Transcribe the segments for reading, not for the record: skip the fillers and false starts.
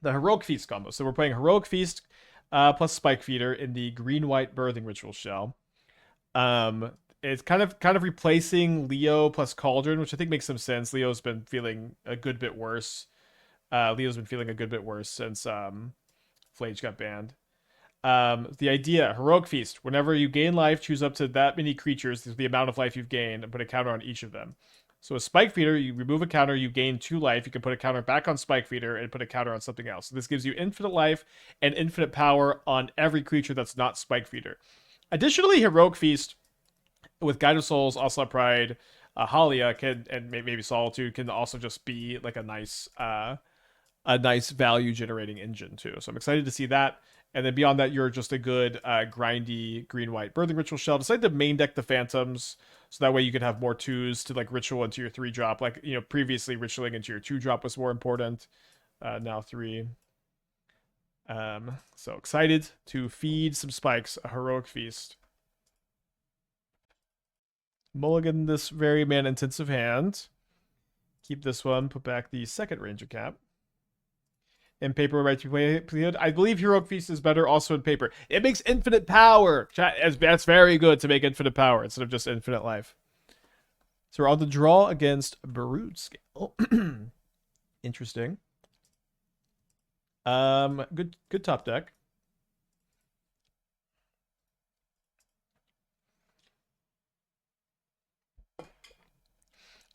the Heroic Feast combo. So we're playing Heroic Feast plus Spike Feeder in the green-white Birthing Ritual shell. Um, it's kind of replacing Leo plus Cauldron, which I think makes some sense. Leo's been feeling a good bit worse. Leo's been feeling a good bit worse since Flage got banned. The idea, Heroic Feast. Whenever you gain life, choose up to that many creatures, the amount of life you've gained, and put a counter on each of them. So a Spike Feeder, you remove a counter, you gain 2 life. You can put a counter back on Spike Feeder and put a counter on something else. So this gives you infinite life and infinite power on every creature that's not Spike Feeder. Additionally, Heroic Feast with Guide of Souls, Ocelot Pride, Haliya can, and maybe Solitude can also just be like a nice value generating engine too. So I'm excited to see that. And then beyond that, you're just a good grindy green-white Birthing Ritual shell. Decide to main deck the Phantoms, so that way you can have more 2s to like ritual into your 3-drop. Like, you know, previously ritualing into your 2-drop was more important. Now 3. So excited to feed some spikes a Heroic Feast. Mulligan this very mana-intensive hand. Keep this one. Put back the second Ranger Cap. In paper, right to play. I believe Heroic Feast is better also in paper. It makes infinite power. That's very good to make infinite power instead of just infinite life. So we're on the draw against Brood Scale. Interesting. Good top deck.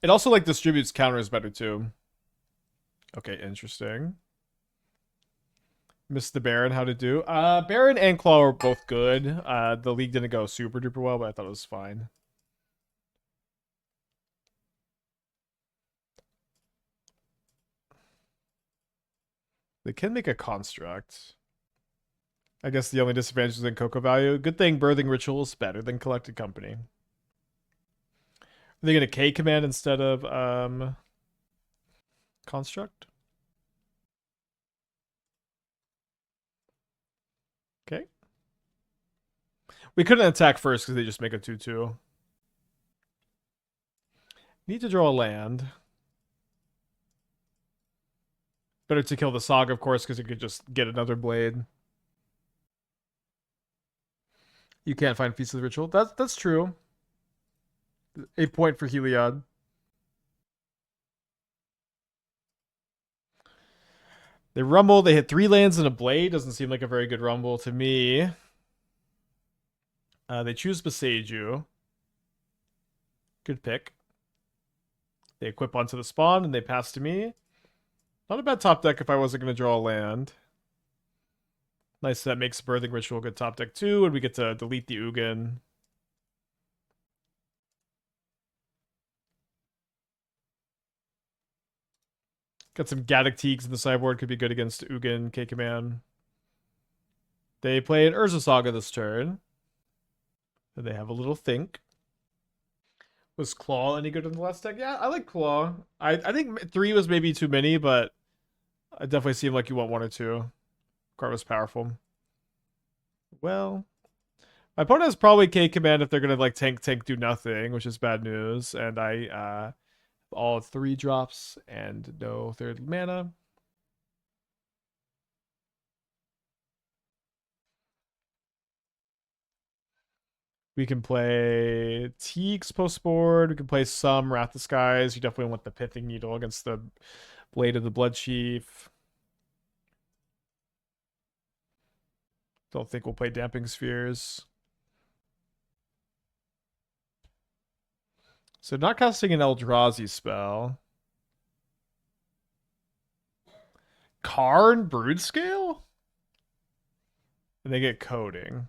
It also like distributes counters better too. Okay, interesting. Missed the Baron, how to do. Baron and Claw are both good. The league didn't go super duper well, but I thought it was fine. They can make a construct. I guess the only disadvantage is in Cocoa value. Good thing Birthing Ritual is better than Collected Company. Are they going to K command instead of construct? Okay. We couldn't attack first because they just make a 2/2. Need to draw a land. Better to kill the Saga, of course, because you could just get another blade. You can't find Feast of the Ritual. That's true. A point for Heliod. They rumble. They hit 3 lands and a blade. Doesn't seem like a very good rumble to me. They choose Beseiju. Good pick. They equip onto the spawn and they pass to me. Not a bad top deck if I wasn't going to draw a land. Nice, that makes Birthing Ritual good top deck too, and we get to delete the Ugin. Got some Gaddock Teegs in the sideboard, could be good against Ugin, K-Command. They play an Urza Saga this turn. And they have a little think. Was Claw any good in the last deck? Yeah, I like Claw. I think 3 was maybe too many, but it definitely seemed like you want 1 or 2. Card was powerful. Well, my opponent has probably K-Command if they're going to like tank, do nothing, which is bad news. And I all 3 drops and no 3rd mana. We can play Teeks post board. We can play some Wrath of Skies. You definitely want the Pithing Needle against the Blade of the Blood Chief. Don't think we'll play Damping Spheres. So not casting an Eldrazi spell. Karn Broodscale? And they get coding.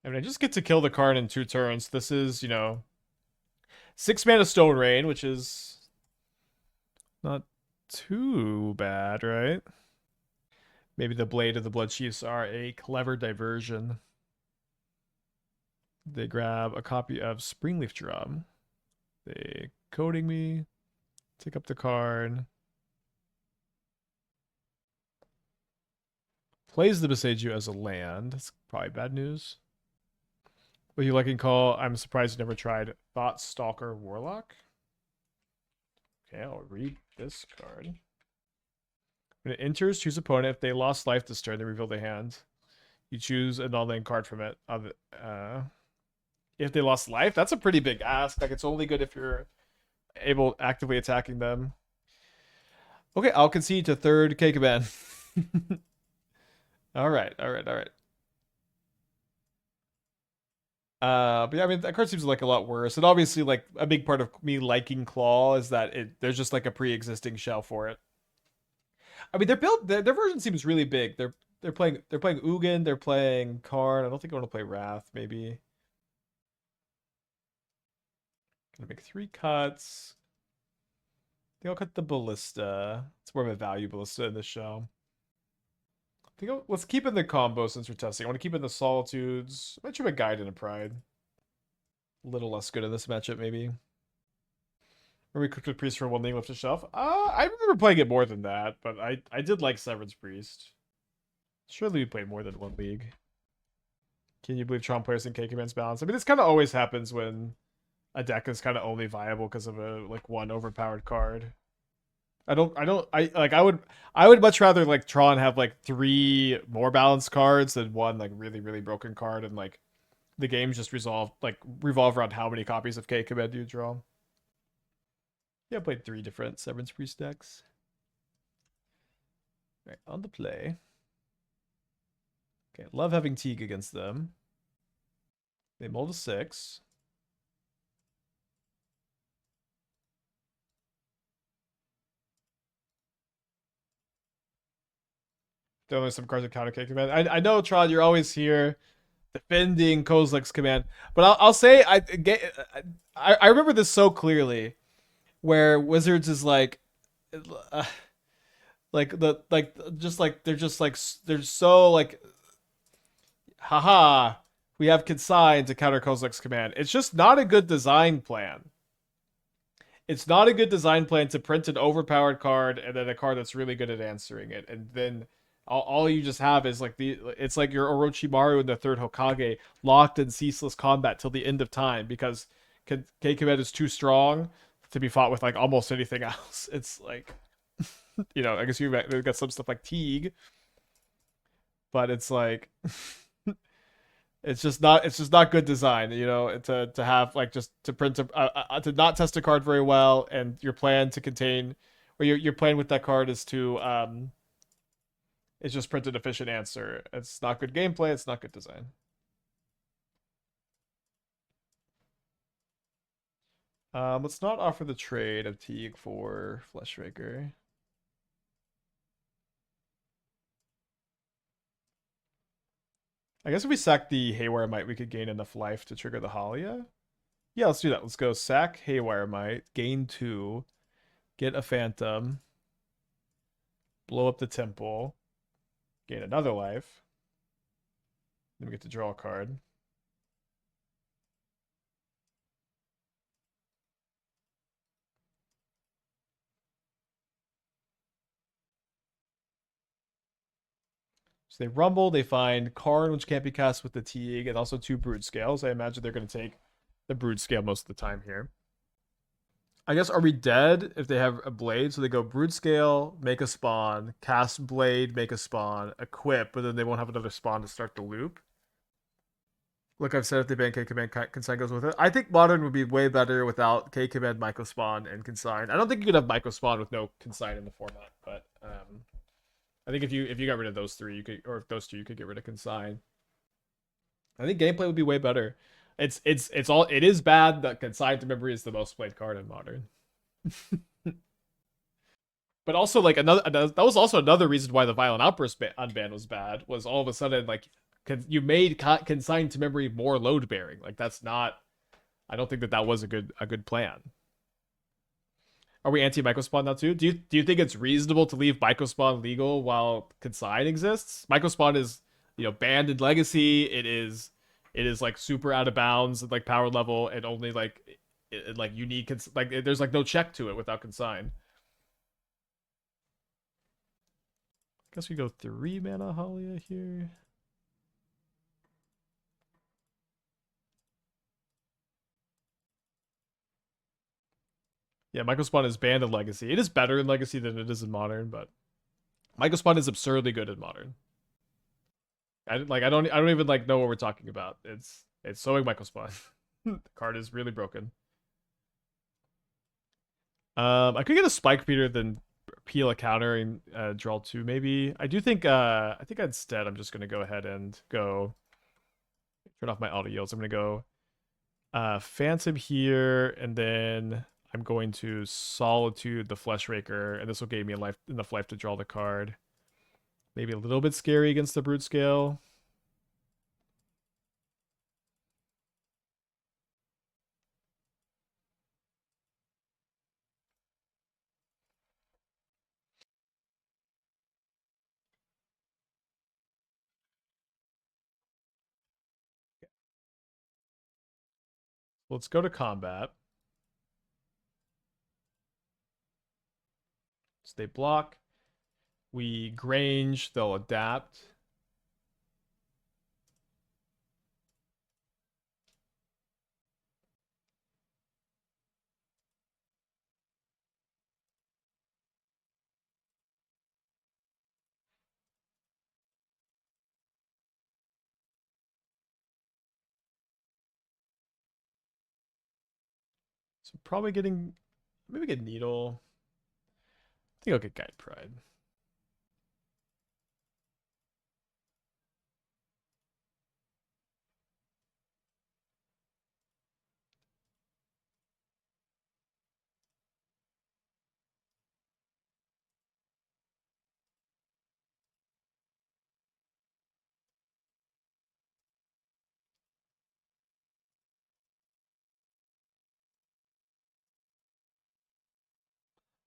I mean, I just get to kill the card in 2 turns. This is, 6 mana Stone Rain, which is not too bad, right? Maybe the Blade of the Blood Chiefs are a clever diversion. They grab a copy of Springleaf Drum. They coding me. Take up the card. Plays the Besage as a land. That's probably bad news. Will you liking call? I'm surprised you never tried Thought Stalker Warlock. Okay, I'll read this card. When it enters, choose opponent. If they lost life this turn, they reveal their hand. You choose a non-land card from it. If they lost life, that's a pretty big ask. Like, it's only good if you're able actively attacking them. Okay, I'll concede to third Keikaban. all right. But yeah, I mean, that card seems like a lot worse. And obviously, like, a big part of me liking Claw is that there's just like a pre-existing shell for it. I mean, their version seems really big. They're playing Ugin, they're playing Karn. I don't think I want to play Wrath, maybe. Gonna make 3 cuts. I think I'll cut the Ballista. It's more of a value Ballista in this show. Let's keep in the combo since we're testing. I want to keep in the Solitudes. I might try a Guide and a Pride. A little less good in this matchup, maybe. Or we cooked with Priest for 1 league left the shelf. I remember playing it more than that, but I did like Severance Priest. Surely we played more than 1 league. Can you believe Tron players in Keikaman's balance? I mean, this kind of always happens when a deck is kind of only viable because of a like 1 overpowered card. I would much rather like Tron have like 3 more balanced cards than 1 like really, really broken card, and like the game's just revolve around how many copies of Keikaman do you draw. Yeah, I played 3 different Severance Priest decks. Right, on the play. Okay, love having Teeg against them. They mull to 6. Definitely some cards of counter K command. I know, Tron, you're always here defending Kozilek's command, but I'll say I remember this so clearly, where Wizards is like they're so like, haha, we have consign to counter Kozilek's command. It's just not a good design plan. It's not a good design plan to print an overpowered card and then a card that's really good at answering it, and then all you just have is like it's like your Orochimaru in the 3rd Hokage locked in ceaseless combat till the end of time because Keikamen is too strong to be fought with like almost anything else. It's like, I guess you've got some stuff like Teeg, but it's like it's just not good design, to have like just to print to not test a card very well, and your plan to contain, or your plan with that card is to it's just print an efficient answer. It's not good gameplay. It's not good design. Let's not offer the trade of Teeg for Fleshraker. I guess if we sack the Haywire Mite, we could gain enough life to trigger the Haliya. Yeah, let's do that. Let's go sack Haywire Mite, gain 2, get a Phantom, blow up the Temple, gain another life. Then we get to draw a card. So they rumble, they find Karn, which can't be cast with the Teeg, and also 2 Brood Scales. I imagine they're going to take the Brood Scale most of the time here. I guess, are we dead if they have a Blade? So they go Brood Scale, make a spawn, cast Blade, make a spawn, equip, but then they won't have another spawn to start the loop. Like I've said, if they ban K-Command, Consign goes with it. I think Modern would be way better without K-Command, Myco Spawn, and Consign. I don't think you could have Myco Spawn with no Consign in the format, but I think if you got rid of those 3, you could, or if those 2, you could get rid of Consign. I think gameplay would be way better. It is bad that Consign to Memory is the most played card in Modern. But also, like, that was also another reason why the Violent Outburst unban was bad, was all of a sudden, like, you made Consign to Memory more load bearing. Like, that's not, I don't think that was a good plan. Are we anti Mycospawn now too? Do you think it's reasonable to leave Mycospawn legal while Consign exists? Mycospawn is, banned in Legacy. It is like super out of bounds, like power level, and only like you need there's like no check to it without Consign. Guess we go 3 mana Haliya here. Yeah, Microspawn is banned in Legacy. It is better in Legacy than it is in Modern, but Microspawn is absurdly good in Modern. I don't even like know what we're talking about. It's sowing Microspawn. The card is really broken. I could get a Spike Beater, then peel a counter and draw 2 maybe. I think instead I'm just gonna go ahead and go turn off my auto yields. I'm gonna go Phantom here, and then I'm going to Solitude the Flesh Raker, and this will give me enough life to draw the card. Maybe a little bit scary against the Brute Scale. Let's go to combat. So they block. We Grange, they'll adapt. So probably getting, maybe get Needle. I think I'll get Guide Pride.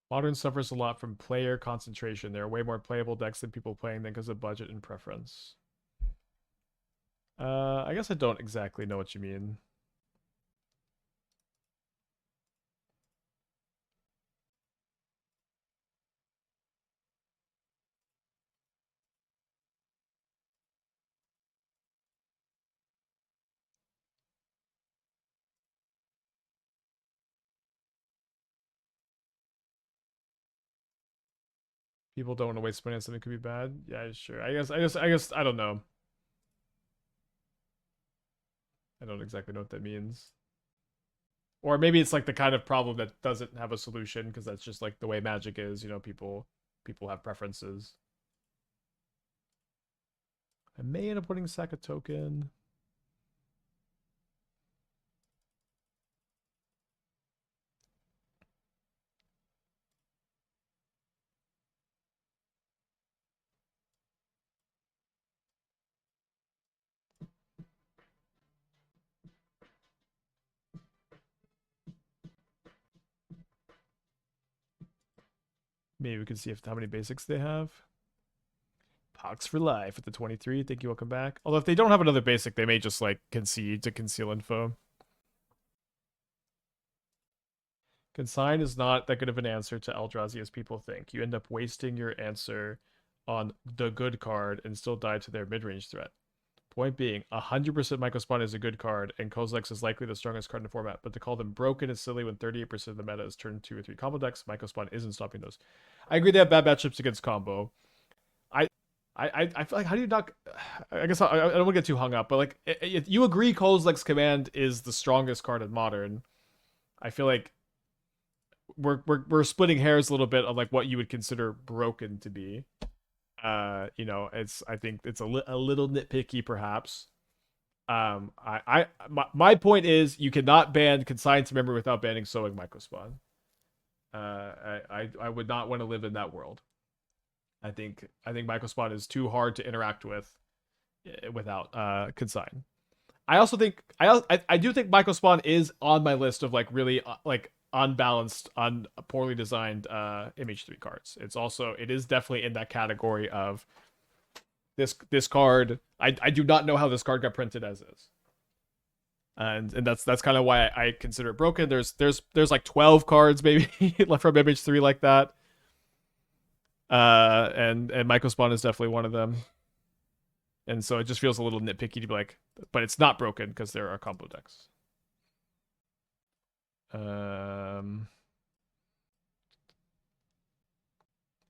Modern suffers a lot from player concentration. There are way more playable decks than people playing them because of budget and preference. I guess I don't exactly know what you mean. People don't want to waste money on something that could be bad. Yeah, sure. I guess I don't know. I don't exactly know what that means. Or maybe it's like the kind of problem that doesn't have a solution because that's just like the way Magic is. You know, people have preferences. I may end up putting sack a token. Maybe we can see how many basics they have. Pox for life at the 23. Thank you. Welcome back. Although if they don't have another basic, they may just like concede to conceal info. Consign is not that good of an answer to Eldrazi as people think. You end up wasting your answer on the good card and still die to their mid-range threat. Point being, 100% Microspawn is a good card, and Kozilek's is likely the strongest card in the format, but to call them broken is silly when 38% of the meta is turn 2 or 3 combo decks. Microspawn isn't stopping those. I agree they have bad matchups against combo. I feel like, how do you not... I guess I don't want to get too hung up, but like, if you agree Kozilek's Command is the strongest card in Modern, I feel like we're splitting hairs a little bit on like what you would consider broken to be. You know, I think it's a little nitpicky perhaps. My point is you cannot ban Consigned to Memory without banning Sowing Microspawn. I would not want to live in that world. I think Microspawn is too hard to interact with without Consign. I also think I do think Microspawn is on my list of like really like unbalanced, poorly designed MH3 cards. It is definitely in that category of this card. I do not know how this card got printed as is. And that's kind of why I consider it broken. There's like 12 cards maybe left from MH3 like that. And Mycospawn is definitely one of them. And so it just feels a little nitpicky to be like, but it's not broken because there are combo decks.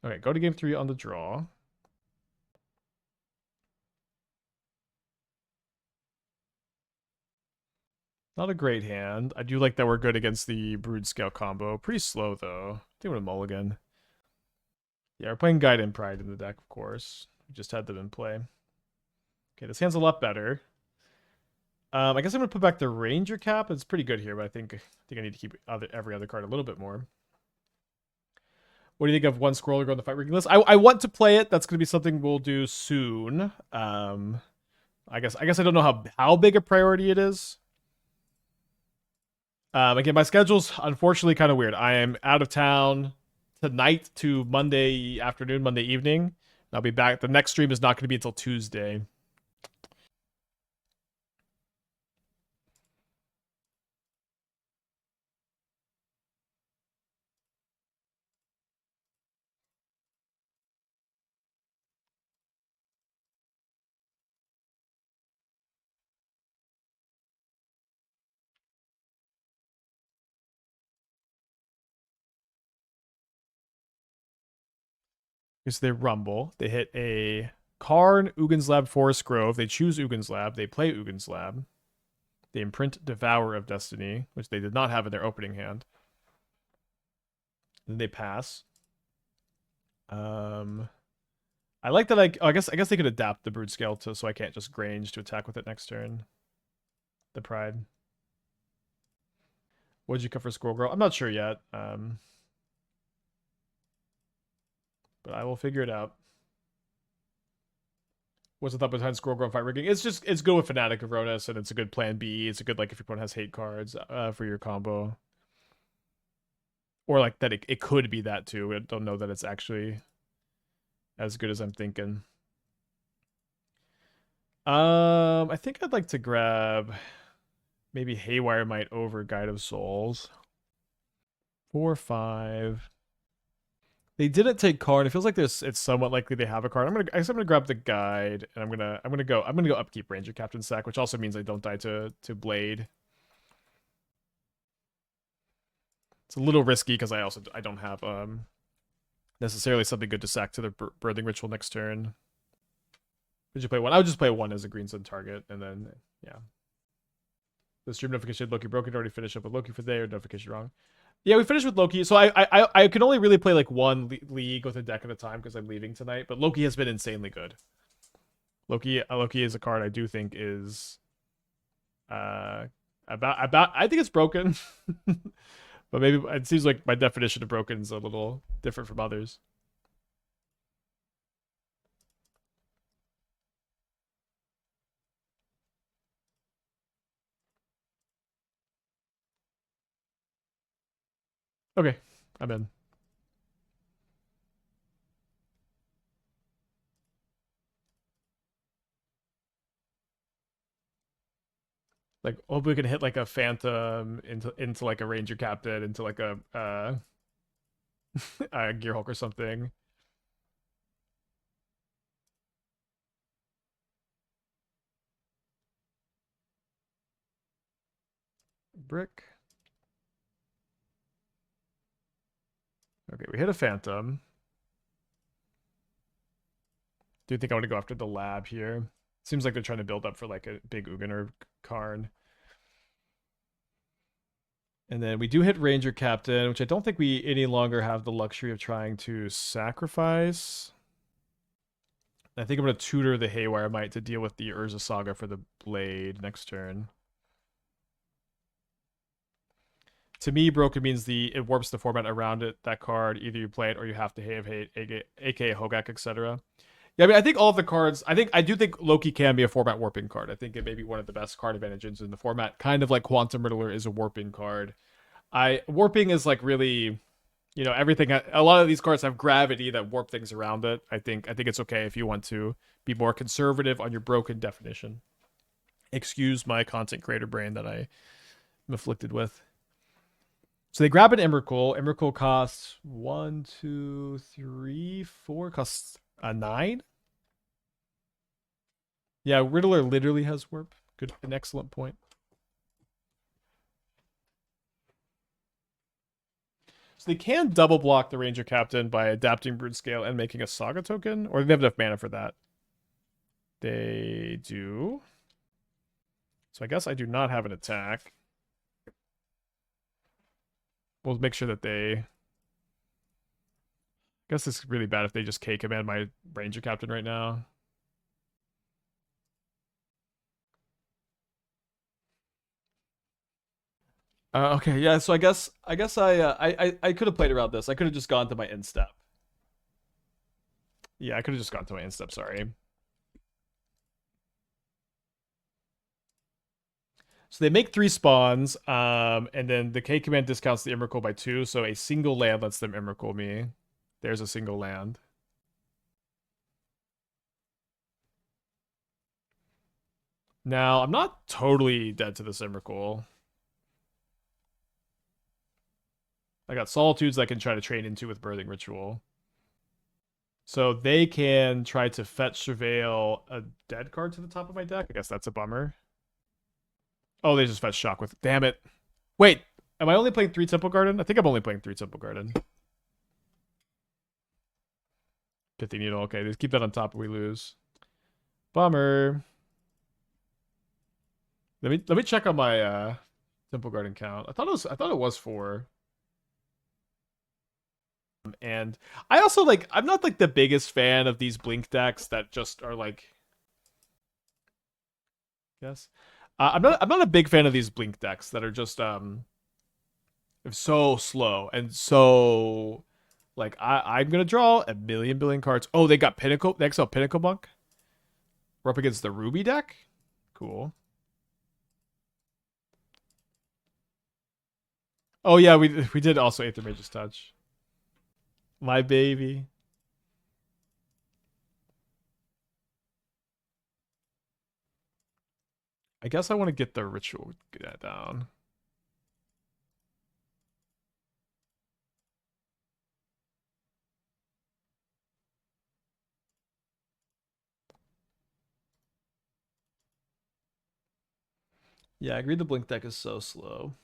Okay, go to game 3 on the draw. Not a great hand. I do like that we're good against the Brood Scout combo. Pretty slow, though. I think I'm going to mulligan. Yeah, we're playing Guide and Pride in the deck, of course. We just had them in play. Okay, this hand's a lot better. I guess I'm going to put back the Ranger Cap. It's pretty good here, but I think I need to keep every other card a little bit more. What do you think of one scroller go on the fight rigging list? I want to play it. That's going to be something we'll do soon. I guess I don't know how big a priority it is. Again, my schedule's unfortunately kind of weird. I am out of town tonight to Monday afternoon, Monday evening. I'll be back. The next stream is not going to be until Tuesday. Because they rumble. They hit a Karn, Ugin's Lab, Forest Grove. They choose Ugin's Lab. They play Ugin's Lab. They imprint Devourer of Destiny, which they did not have in their opening hand. Then they pass. I like that. I guess they could adapt the Brood Scale so I can't just Grange to attack with it next turn. The Pride. What'd you cut for Squirrel Girl? I'm not sure yet. But I will figure it out. What's the thought behind Squirrel Girl fight rigging? It's good with Fanatic of Ronus, and it's a good plan B. It's a good, like, if your opponent has hate cards for your combo. Or like that it could be that too. I don't know that it's actually as good as I'm thinking. I think I'd like to grab maybe Haywire Mite over Guide of Souls. 4/5. They didn't take card. It feels like it's somewhat likely they have a card. I guess I'm gonna grab the guide, and I'm gonna go upkeep Ranger-Captain sack, which also means I don't die to Blade. It's a little risky because I don't have necessarily something good to sack to the Birthing Ritual next turn. Would you play one? I would just play one as a green sun target, and then yeah. The stream notification Loki broken. Already finished up with Loki for the day, or notification wrong. Yeah, we finished with Loki. So I can only really play like one league with a deck at a time because I'm leaving tonight. But Loki has been insanely good. Loki is a card I do think is about I think it's broken. But maybe it seems like my definition of broken is a little different from others. Okay, I'm in. Like, hope we can hit like a Phantom into like a Ranger Captain, into like a a Gearhulk or something. Brick. Okay, we hit a Phantom. Do you think I want to go after the lab here? Seems like they're trying to build up for like a big Ugin or Karn. And then we do hit Ranger Captain, which I don't think we any longer have the luxury of trying to sacrifice. I think I'm going to tutor the Haywire Mite to deal with the Urza Saga for the Blade next turn. To me, broken means it warps the format around it. That card, either you play it or you have to have hate, aka Hogak, etc. Yeah, I mean, I think all of the cards. I do think Loki can be a format warping card. I think it may be one of the best card advantages in the format. Kind of like Quantum Riddler is a warping card. Warping is like really, everything. A lot of these cards have gravity that warp things around it. I think it's okay if you want to be more conservative on your broken definition. Excuse my content creator brain that I am afflicted with. So they grab an Emrakul. Emrakul costs 1, 2, 3, 4. Costs a 9. Yeah, Riddler literally has warp. Good, an excellent point. So they can double block the Ranger Captain by adapting Brood Scale and making a Saga token, or do they have enough mana for that? They do. So I guess I do not have an attack. We'll make sure that they... I guess it's really bad if they just K-command my Ranger Captain right now. Okay, yeah. So I could have played around this. I could have just gone to my end step. Yeah, I could have just gone to my end step. Sorry. So they make 3 spawns, and then the K command discounts the Emrakul by 2. So a single land lets them Emrakul me. There's a single land. Now I'm not totally dead to this Emrakul. I got Solitudes I can try to train into with Birthing Ritual. So they can try to fetch Surveil a dead card to the top of my deck. I guess that's a bummer. Oh, they just fetch Shock with... Damn it. Wait, am I only playing 3 Temple Garden? I think I'm only playing 3 Temple Garden. Pithing Needle. Okay, just keep that on top or we lose. Bummer. Let me check on my Temple Garden count. I thought it was 4. And I also like, I'm not like the biggest fan of these blink decks that just are like, yes. I'm not a big fan of these blink decks that are just so slow and so like I'm gonna draw a billion cards. Oh, they got Pinnacle, the XL Pinnacle Monk. We're up against the Ruby deck. Cool. Oh yeah, we did also Aether Mage's Touch. My baby. I guess I want to get the ritual down. Yeah, I agree the blink deck is so slow.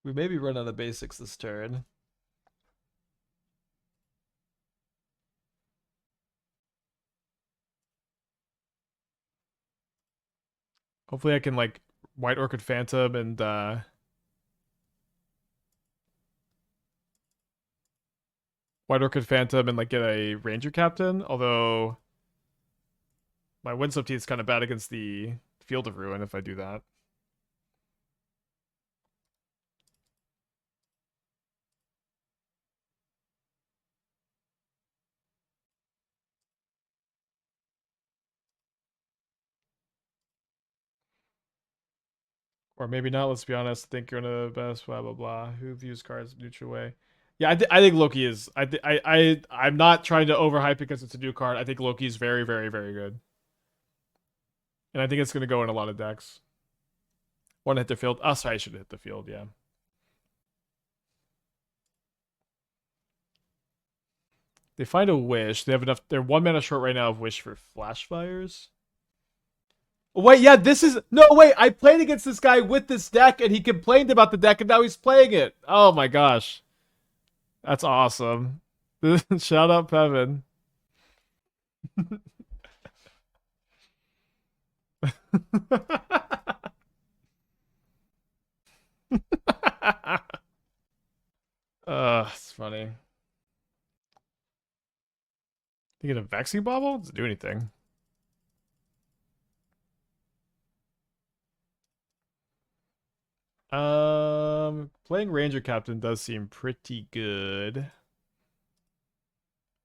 We maybe run out of basics this turn. Hopefully I can like White Orchid Phantom and White Orchid Phantom and like get a Ranger Captain, although my Windswept Heath is kind of bad against the Field of Ruin if I do that. Or maybe not, let's be honest. Think you're one of the best, blah blah blah. Who views cards neutral way? Yeah, I think Loki is. I'm not trying to overhype because it's a new card. I think Loki is very, very, very good, and I think it's gonna go in a lot of decks. Want to hit the field? Oh, sorry, I should hit the field. Yeah. They find a wish. They have enough. They're 1 mana short right now of wish for flash fires. Wait, yeah, this is no wait. I played against this guy with this deck, and he complained about the deck, and now he's playing it. Oh my gosh, that's awesome! Shout out Pevin. It's funny. You get a vaccine bobble? Doesn't do anything. Playing Ranger Captain does seem pretty good.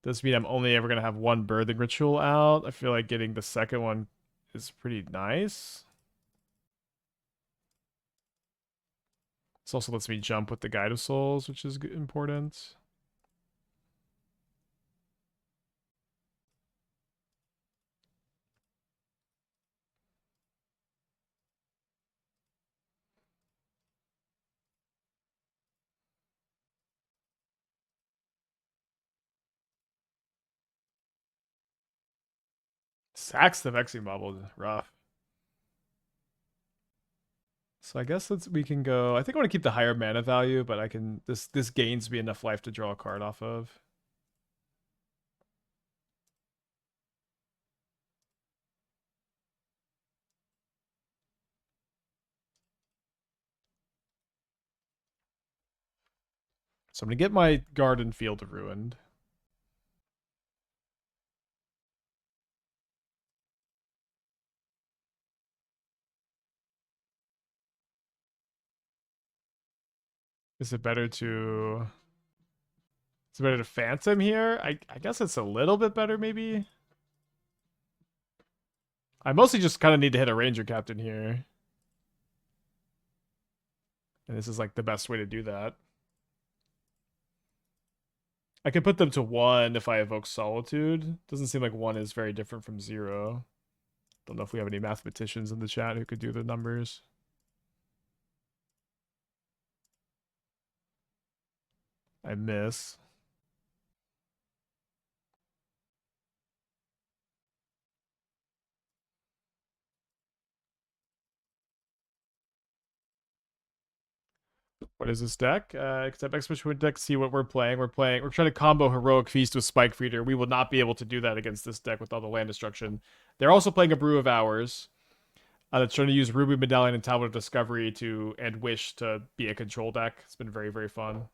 Does mean I'm only ever gonna have 1 birthing ritual out. I feel like getting the second one is pretty nice. This also lets me jump with the Guide of Souls, which is important. Sacks the Vexing Bubble. Rough. So I guess we can go. I think I want to keep the higher mana value, but I can this gains me enough life to draw a card off of. So I'm gonna get my Garden Field ruined. Is it better to? Is it better to Phantom here? I guess it's a little bit better, maybe. I mostly just kind of need to hit a Ranger-Captain here. And this is like the best way to do that. I could put them to 1 if I evoke Solitude. Doesn't seem like 1 is very different from 0. Don't know if we have any mathematicians in the chat who could do the numbers. I miss. What is this deck? Except Expedition deck, see what we're playing. We're trying to combo Heroic Feast with Spike Feeder. We will not be able to do that against this deck with all the land destruction. They're also playing a Brew of Hours. That's trying to use Ruby Medallion and Tablet of Discovery and Wish to be a control deck. It's been very, very fun.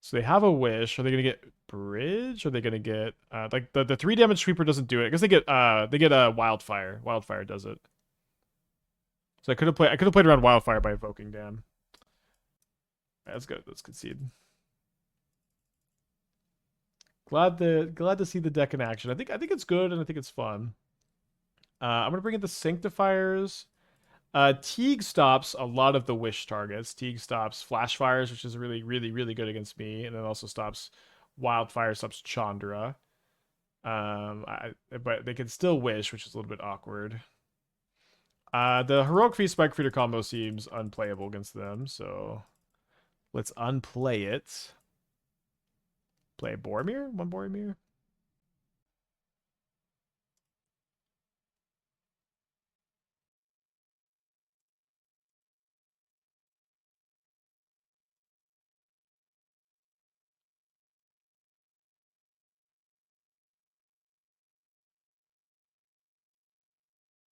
So they have a Wish. Are they gonna get Bridge? Are they gonna get like the 3 damage sweeper doesn't do it? I guess they get a Wildfire. Wildfire does it. So I could have played around Wildfire by evoking Dam. That's good. Let's concede. Glad to see the deck in action. I think it's good and I think it's fun. I'm gonna bring in the Sanctifiers. Teeg stops a lot of the Wish targets. Teeg stops Flash Fires, which is really, really, really good against me, and then also stops Wildfire, stops Chandra. But they can still Wish, which is a little bit awkward. The Heroic Feast Spike Feeder combo seems unplayable against them, so let's unplay it. Play Boromir? One Boromir?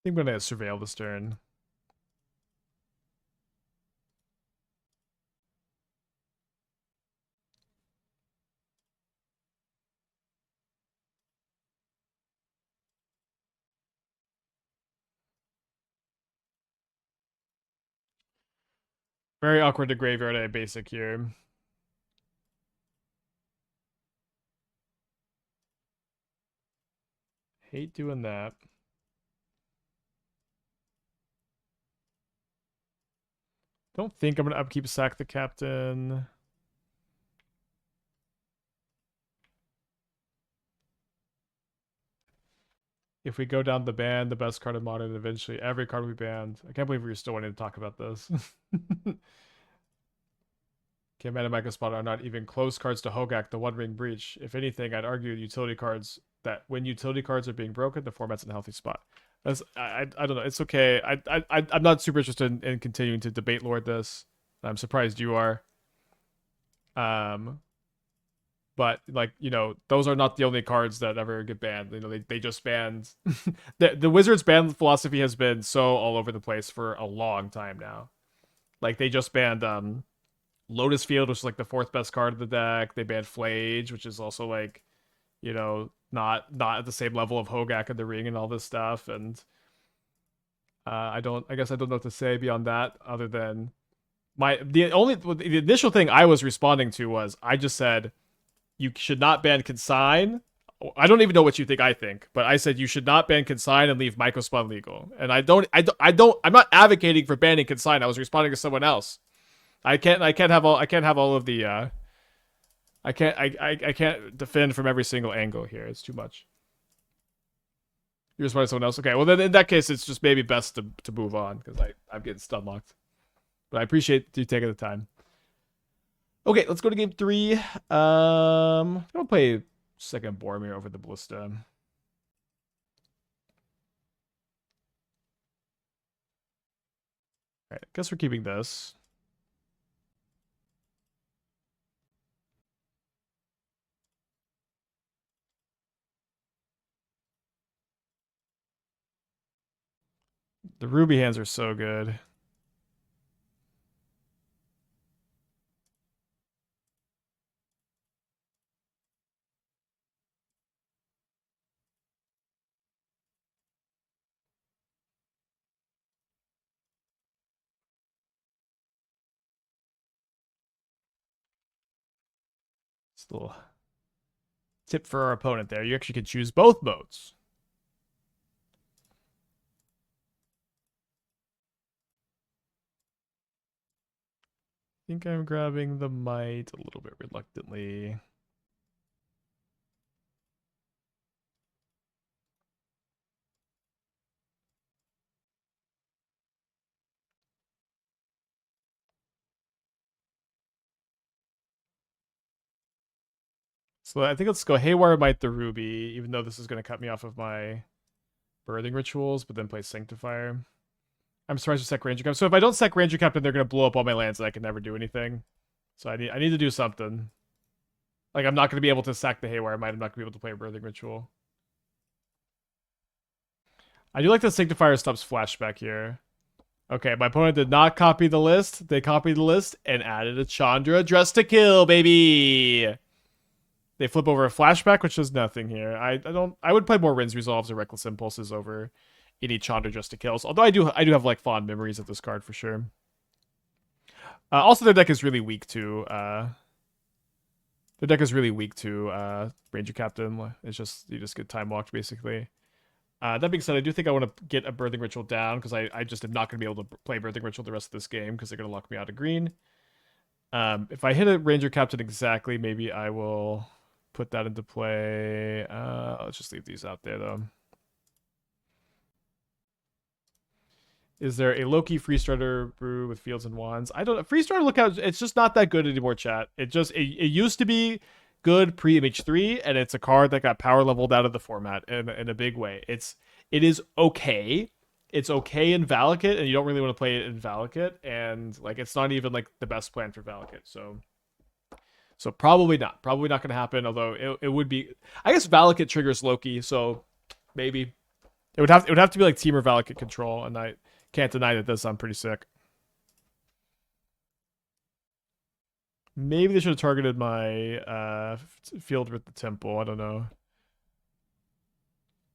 I think I'm gonna surveil this turn. Very awkward to graveyard a basic here. Hate doing that. Don't think I'm gonna upkeep Sack the Captain. If we go down the ban, the best card in Modern, eventually every card will be banned. I can't believe we were still wanting to talk about this. Mana Micro Spot are not even close cards to Hogak, the One Ring Breach. If anything, I'd argue utility cards that when utility cards are being broken, the format's in a healthy spot. I don't know. It's okay. I'm not super interested in continuing to debate Lord this. I'm surprised you are. But like, you know, those are not the only cards that ever get banned. You know, they just banned the Wizards ban philosophy has been so all over the place for a long time now. Like they just banned Lotus Field, which is like the 4th best card of the deck. They banned Flage, which is also like, you know, not at the same level of Hogak and the Ring and all this stuff. And I guess I don't know what to say beyond that other than the initial thing I was responding to was I just said you should not ban Consign. I don't even know what you think I think, but I said you should not ban Consign and leave Microspawn legal. And I'm not advocating for banning Consign. I was responding to someone else. I can't have all of the I can't defend from every single angle here. It's too much. You're responding to someone else. Okay, well then in that case it's just maybe best to move on because I'm getting stun locked. But I appreciate you taking the time. Okay, let's go to game 3. I'm gonna play second Boromir over the Ballista. Alright, I guess we're keeping this. The ruby hands are so good. It's a little tip for our opponent there. You actually can choose both modes. I think I'm grabbing the Mite a little bit reluctantly. So I think let's go Haywire Mite the Ruby, even though this is going to cut me off of my birthing rituals, but then play Sanctifier. I'm surprised to sec Ranger-Captain. So if I don't sec Ranger-Captain, they're going to blow up all my lands and I can never do anything. So I need to do something. Like, I'm not going to be able to sack the Haywire Mite. I'm not going to be able to play a birthing ritual. I do like the Sanctifier stops flashback here. Okay, my opponent did not copy the list. They copied the list and added a Chandra Dress to Kill, baby. They flip over a flashback, which does nothing here. I would play more Rinse Resolves or Reckless Impulses over any Chandra Dress to Kills. Although I do have like fond memories of this card for sure. Also, their deck is really weak to Ranger-Captain. It's just you just get time walked basically. That being said, I do think I want to get a Birthing Ritual down because I just am not going to be able to play Birthing Ritual the rest of this game because they're going to lock me out of green. If I hit a Ranger-Captain exactly, maybe I will put that into play. Let's just leave these out there though. Is there a Loki free starter brew with Fields and Wands? I don't know. Free starter lookout, it's just not that good anymore, chat. It used to be good pre-MH3, and it's a card that got power leveled out of the format in a big way. It is okay. It's okay in Valakut, and you don't really want to play it in Valakut, and like it's not even like the best plan for Valakut. So probably not. Probably not going to happen. Although it would be. I guess Valakut triggers Loki, so maybe it would have to be like Team or Valakut control, and I can't deny that does sound pretty sick. Maybe they should have targeted my field with the temple. I don't know.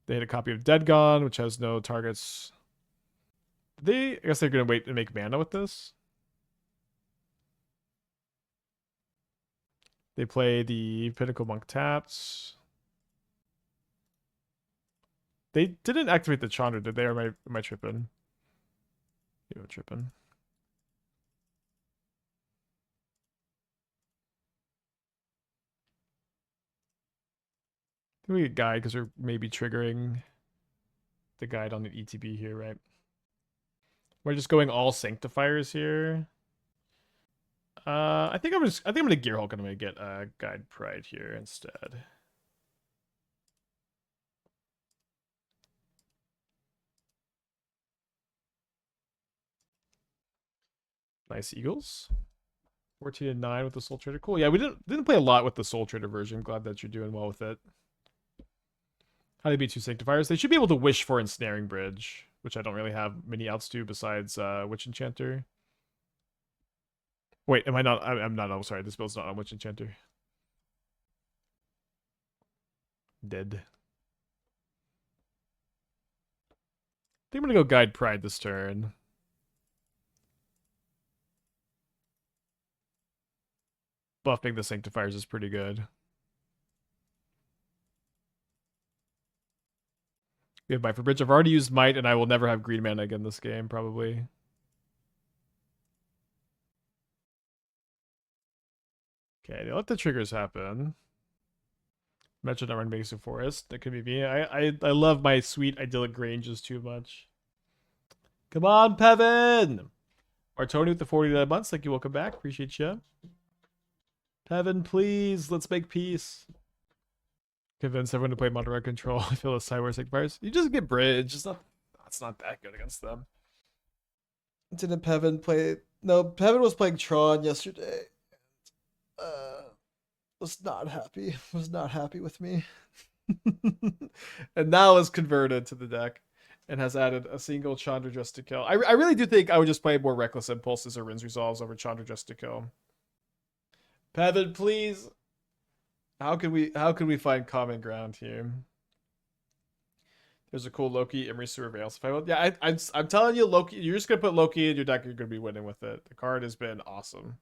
They had a copy of Dead Gone, which has no targets. I guess they're gonna wait and make mana with this. They play the Pinnacle Monk taps. They didn't activate the Chandra, did they? Or am I tripping? You're tripping. I think we get guide because we're maybe triggering the guide on the ETB here, right? We're just going all Sanctifiers here. I think I'm gonna Gearhulk and I'm gonna get Guide Pride here instead. Nice Eagles. 14-9 with the Soul Trader. Cool. Yeah, we didn't play a lot with the Soul Trader version. Glad that you're doing well with it. How do they beat 2 Sanctifiers? They should be able to wish for Ensnaring Bridge, which I don't really have many outs to besides Witch Enchanter. Wait, am I not? I'm not. I'm sorry. This build's not on Witch Enchanter. Dead. I think I'm gonna go Guide Pride this turn. Buffing the Sanctifiers is pretty good. We have Might for Bridge. I've already used Might, and I will never have green mana again this game, probably. Okay, they let the triggers happen. Metro not run Basic Forest. That could be me. I love my sweet idyllic granges too much. Come on, Pevin! Or Tony with the 49 months. Thank you. Welcome back. Appreciate you. Heaven, please, let's make peace. Convince everyone to play Monterey Control. I feel the Sideware Sanctifiers. You just get bridge. It's not that good against them. Didn't Pevin play? No, Pevin was playing Tron yesterday. Was not happy. Was not happy with me. And now is converted to the deck and has added a single Chandra just to kill. I really do think I would just play more Reckless Impulses or Rinse Resolves over Chandra just to kill. Pevin, please. How can we find common ground here? There's a cool Loki Imri Surveillance. Yeah, I'm telling you, Loki. You're just gonna put Loki in your deck. You're gonna be winning with it. The card has been awesome.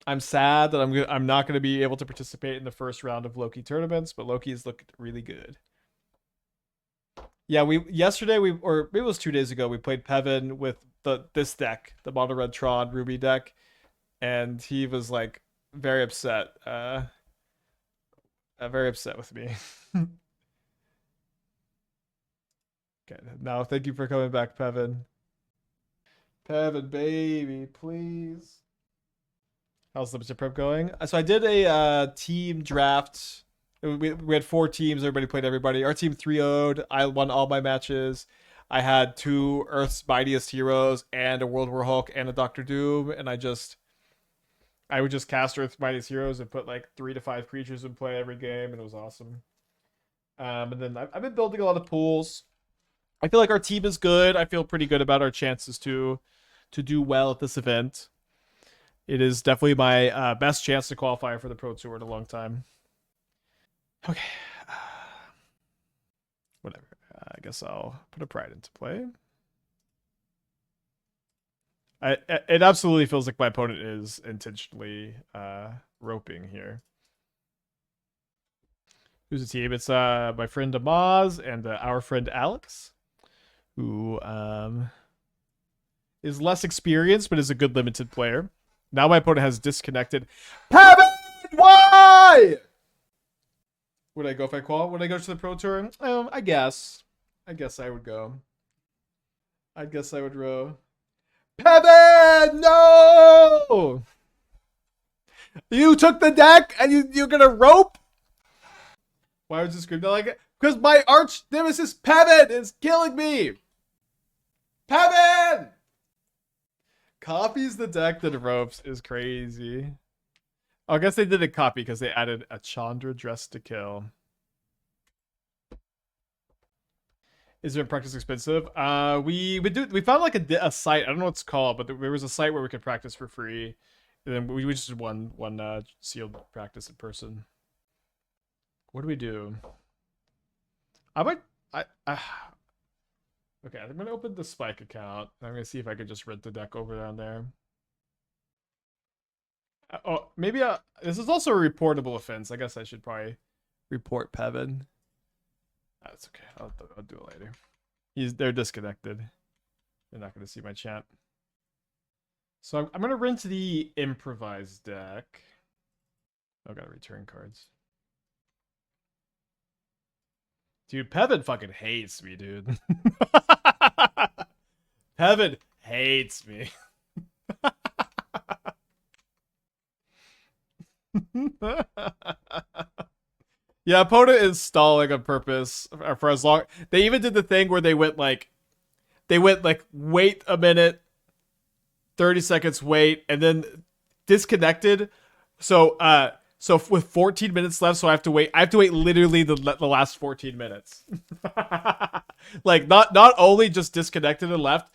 I'm sad that I'm not gonna be able to participate in the first round of Loki tournaments, but Loki's looked really good. Yeah, yesterday or maybe it was 2 days ago, we played Pevin with this deck, the Mono Red Tron Ruby deck, and he was like very upset. Very upset with me. Okay, now thank you for coming back, Pevin. Pevin, baby, please. How's limited prep going? So I did a team draft. We had 4 teams. Everybody played everybody. Our team 3-0'd. I won all my matches. I had 2 Earth's Mightiest Heroes and a World War Hulk and a Doctor Doom, and I would just cast Earth's Mightiest Heroes and put like 3 to 5 creatures in play every game, and it was awesome. And then I've been building a lot of pools. I feel like our team is good. I feel pretty good about our chances to do well at this event. It is definitely my best chance to qualify for the Pro Tour in a long time. Okay. Whatever. I guess I'll put a Pride into play. It absolutely feels like my opponent is intentionally roping here. Who's the team? It's my friend Amaz and our friend Alex, who is less experienced but is a good limited player. Now my opponent has disconnected. Pevin, why? Would I go if I qual? Would I go to the Pro Tour? I guess I would go. I guess I would row. Pevin, no! You took the deck and you're gonna rope? Why would you scream that like? Because my arch nemesis Pevin is killing me. Pevin! Copies the deck that ropes is crazy. Oh, I guess they did a copy because they added a Chandra dress to kill. Is it in practice expensive? We found like a site. I don't know what it's called, but there was a site where we could practice for free. And then we just did one sealed practice in person. What do we do? Okay, I'm gonna open the Spike account. I'm gonna see if I could just rent the deck over down there. Oh, maybe this is also a reportable offense. I guess I should probably report Pevin. That's okay. I'll do it later. They're disconnected. They're not gonna see my chat. So I'm gonna rent the improvised deck. I gotta return cards. Dude, Pevin fucking hates me, dude. Pevin hates me. Yeah, opponent is stalling on purpose for as long. They even did the thing where they went like, wait a minute, 30 seconds, wait, and then disconnected. So with 14 minutes left, so I have to wait literally the last 14 minutes. Like not only just disconnected and left,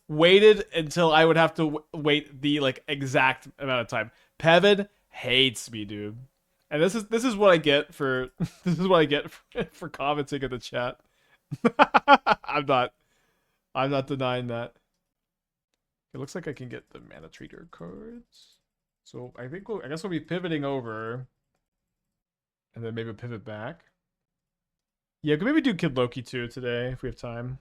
waited until I would have to wait the like exact amount of time. Pevin hates me, dude. And this is what I get for for commenting in the chat. I'm not denying that. It looks like I can get the Mana Trader cards. So I guess we'll be pivoting over, and then maybe pivot back. Yeah, we could maybe do Kid Loki too today if we have time.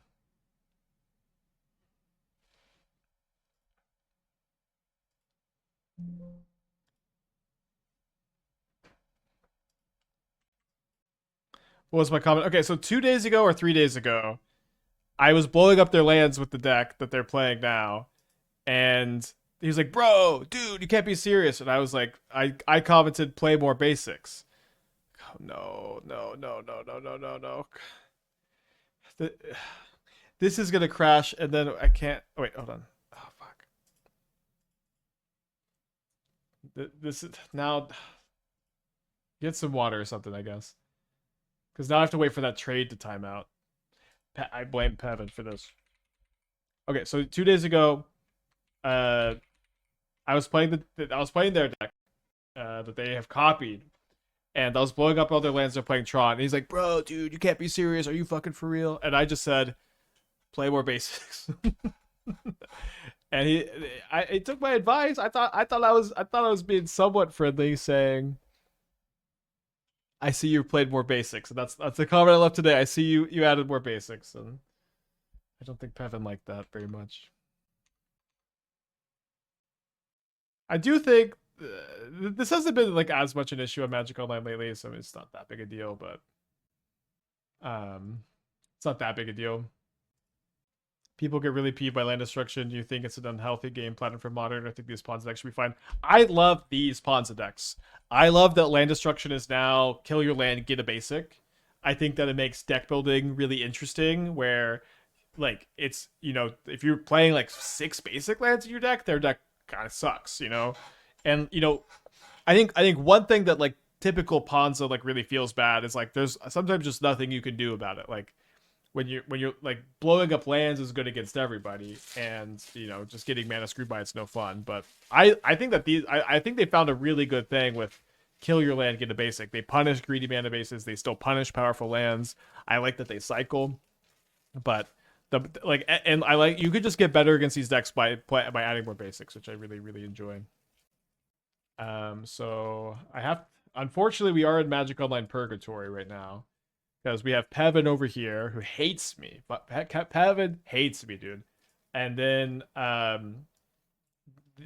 What was my comment? Okay, so 2 days ago or 3 days ago, I was blowing up their lands with the deck that they're playing now, and he was like, bro, dude, you can't be serious. And I was like, I commented, play more basics. Oh, no, no, no, no, no, no, no, no. This is gonna crash, and then I can't. Oh, wait, hold on. Oh fuck. This is now. Get some water or something, I guess. Because now I have to wait for that trade to time out. I blame Pevin for this. Okay, so 2 days ago, I was playing their deck that they have copied, and I was blowing up all their lands. They're playing Tron, and he's like, "Bro, dude, you can't be serious. Are you fucking for real?" And I just said, "Play more basics." And he took my advice. I thought I was being somewhat friendly, saying, "I see you played more basics," and that's the comment I left today. I see you added more basics, and I don't think Pevin liked that very much. I do think this hasn't been like as much an issue on Magic Online lately, so it's not that big a deal. But it's not that big a deal. People get really peeved by land destruction. Do you think it's an unhealthy game pattern for modern? I think these Ponza decks should be fine. I love these Ponza decks. I love that land destruction is now kill your land, get a basic. I think that it makes deck building really interesting where like it's, you know, if you're playing like 6 basic lands in your deck, their deck kind of sucks, you know? And you know, I think one thing that like typical Ponza like really feels bad is like there's sometimes just nothing you can do about it. Like when you're like blowing up lands is good against everybody, and you know just getting mana screwed by it's no fun. But I think that I think they found a really good thing with kill your land, get a basic. They punish greedy mana bases, they still punish powerful lands. I like that they cycle, but the like and I like you could just get better against these decks by adding more basics, which I really enjoy. So I have, unfortunately we are in Magic Online purgatory right now. Because we have Pevin over here who hates me, but Pevin hates me, dude. And then on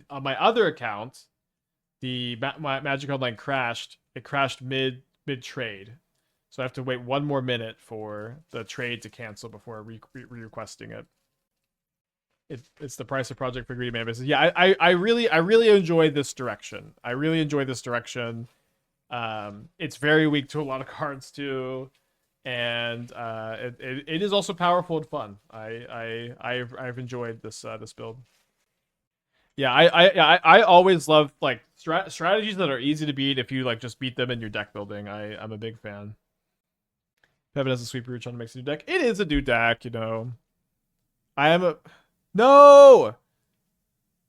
my other account, my Magic Online crashed. It crashed mid trade, so I have to wait 1 more minute for the trade to cancel before requesting it. It's the price of project for greedy man business. Yeah, I really enjoy this direction. I really enjoy this direction. It's very weak to a lot of cards too. And it is also powerful and fun. I've enjoyed this build. Yeah, I always love like strategies that are easy to beat if you like just beat them in your deck building. I'm a big fan. Pevin has a sweeper trying to make a new deck. It is a new deck, you know. I am a no.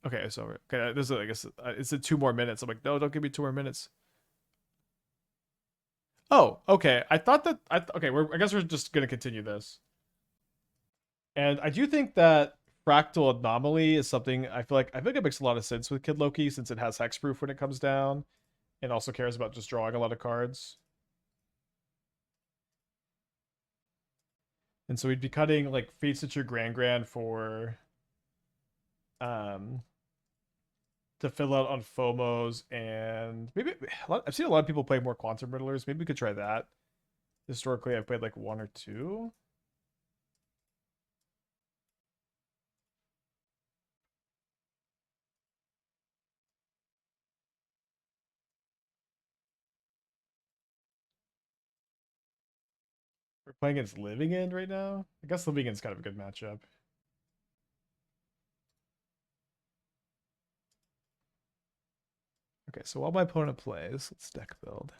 Okay, it's over. Okay, this is I guess it's 2 more minutes. I'm like, no, don't give me 2 more minutes. Oh, okay. I thought that okay. I guess we're just gonna continue this. And I do think that fractal anomaly is something I think it makes a lot of sense with Kid Loki since it has hexproof when it comes down, and also cares about just drawing a lot of cards. And so we'd be cutting like Fate Stitcher Grand for um to fill out on FOMOs, and maybe I've seen a lot of people play more Quantum Riddlers. Maybe we could try that. Historically, I've played like 1 or 2. We're playing against Living End right now. I guess Living End's kind of a good matchup. Okay, so while my opponent plays, let's deck build.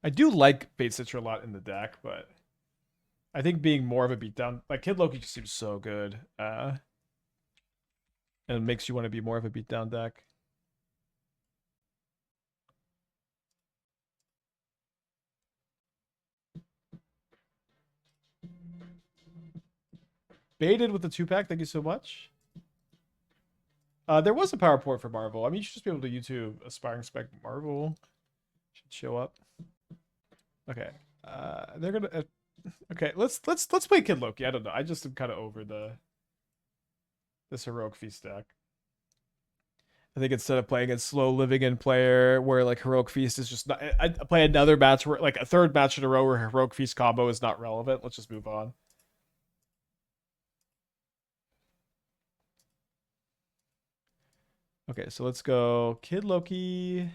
I do like Fate Stitcher a lot in the deck, but I think being more of a beatdown, like Kid Loki just seems so good. And it makes you want to be more of a beatdown deck. Baited with the 2-pack, thank you so much. There was a power port for Marvel. I mean, you should just be able to YouTube Aspiring Spec Marvel. Should show up. Okay. They're gonna. Okay, let's play Kid Loki. I don't know. I just am kind of over this Heroic Feast deck. I think instead of playing a slow Living End player where like Heroic Feast is just not, I play another match where like a third match in a row where Heroic Feast combo is not relevant. Let's just move on. Okay, so let's go Kid Loki.